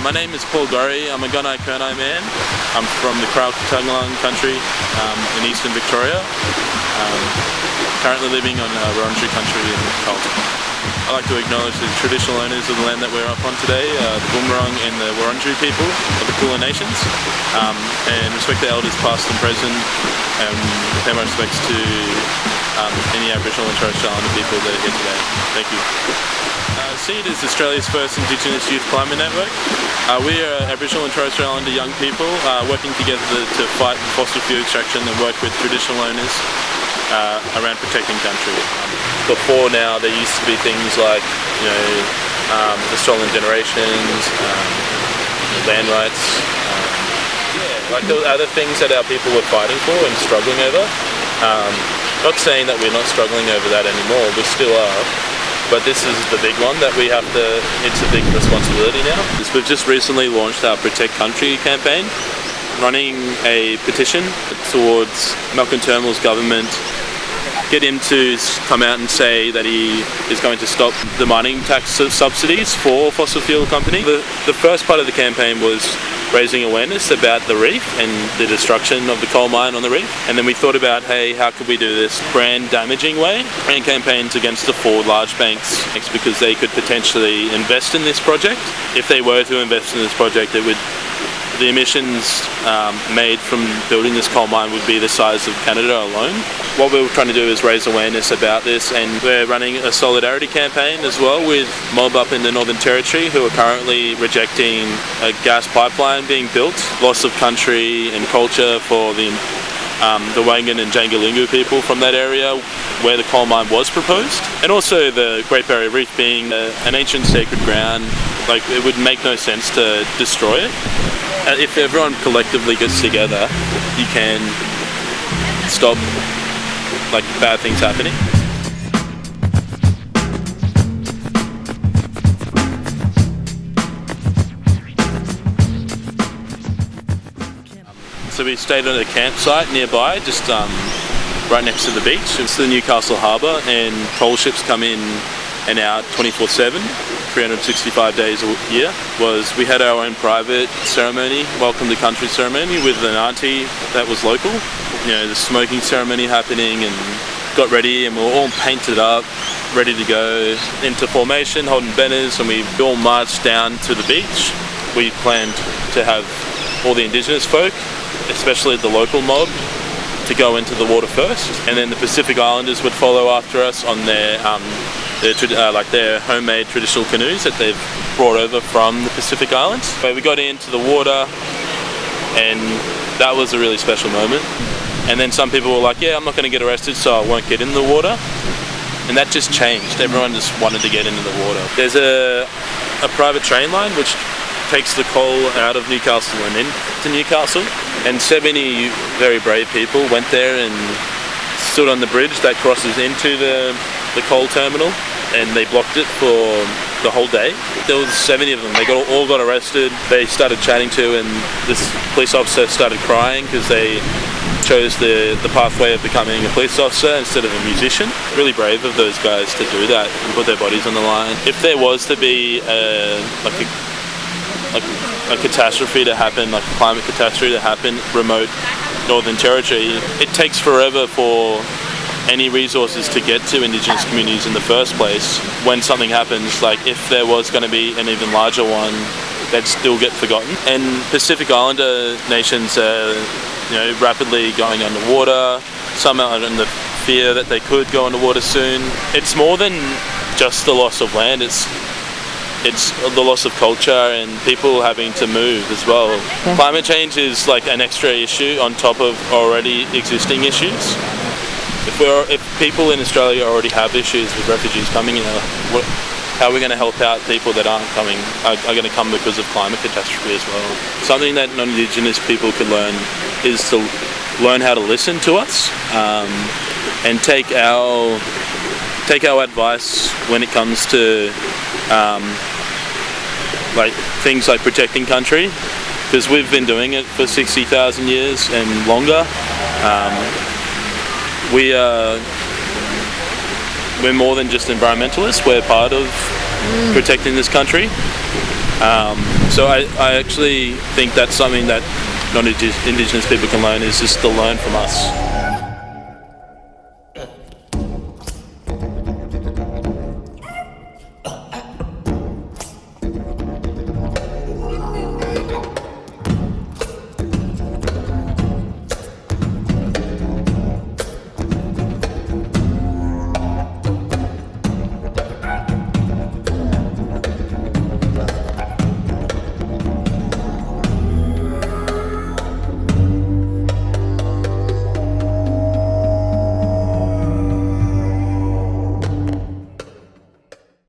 My name is Paul Gorrie. I'm a Gunai Kurnai man. I'm from the Kuraw-Kutunglang country in eastern Victoria. Currently living on Wurundjeri country in Carlton. I'd like to acknowledge the traditional owners of the land that we're up on today, the Boonwurrung and the Wurundjeri people of the Kulin Nations, and respect the elders past and present, and pay my respects to any Aboriginal and Torres Strait Islander people that are here today. Thank you. SEED is Australia's first Indigenous Youth Climate Network. We are Aboriginal and Torres Strait Islander young people working together to fight fossil fuel extraction and work with traditional owners around protecting country. Before now, there used to be things like, the stolen generations, land rights, like the other things that our people were fighting for and struggling over. Not saying that we're not struggling over that anymore, we still are. But this is the big one that we have to, it's a big responsibility now. We've just recently launched our Protect Country campaign, running a petition towards Malcolm Turnbull's government, get him to come out and say that he is going to stop the mining tax subsidies for fossil fuel companies. The first part of the campaign was raising awareness about the reef and the destruction of the coal mine on the reef. And then we thought about, hey, how could we do this brand damaging way? And campaigns against the 4 large banks because they could potentially invest in this project. If they were to invest in this project, the emissions made from building this coal mine would be the size of Canada alone. What we're trying to do is raise awareness about this, and we're running a solidarity campaign as well with mob up in the Northern Territory who are currently rejecting a gas pipeline being built. Loss of country and culture for the Wangan and Jangalingu people from that area where the coal mine was proposed. And also the Great Barrier Reef being an ancient sacred ground, like it would make no sense to destroy it. If everyone collectively gets together, you can stop bad things happening. So we stayed on a campsite nearby, just right next to the beach. It's the Newcastle Harbour, and coal ships come in and out 24/7. 365 days a year. We had our own private ceremony, welcome to country ceremony, with an auntie that was local. The smoking ceremony happening, and got ready, and we were all painted up, ready to go into formation, holding banners, and we all marched down to the beach. We planned to have all the Indigenous folk, especially the local mob, to go into the water first, and then the Pacific Islanders would follow after us on their homemade traditional canoes that they've brought over from the Pacific Islands. So we got into the water, and that was a really special moment. And then some people were like, yeah, I'm not going to get arrested, so I won't get in the water. And that just changed. Everyone just wanted to get into the water. There's a private train line which takes the coal out of Newcastle and into Newcastle. And 70 very brave people went there and stood on the bridge that crosses into the coal terminal, and they blocked it for the whole day. There was 70 of them. They all got arrested. They started chatting to, and this police officer started crying because they chose the pathway of becoming a police officer instead of a musician. Really brave of those guys to do that and put their bodies on the line. If there was to be a catastrophe to happen, like a climate catastrophe to happen, remote Northern Territory, it takes forever for any resources to get to Indigenous communities in the first place. When something happens, like if there was going to be an even larger one, they'd still get forgotten. And Pacific Islander nations are, rapidly going underwater. Some are in the fear that they could go underwater soon. It's more than just the loss of land. It's the loss of culture and people having to move as well. Yeah. Climate change is like an extra issue on top of already existing issues. If people in Australia already have issues with refugees coming in, how are we going to help out people that are going to come because of climate catastrophe as well? Something that non-Indigenous people can learn is to learn how to listen to us and take our advice when it comes to things like protecting country, because we've been doing it for 60,000 years and longer. We're more than just environmentalists. We're part of protecting this country. So I actually think that's something that non-Indigenous people can learn, is just to learn from us.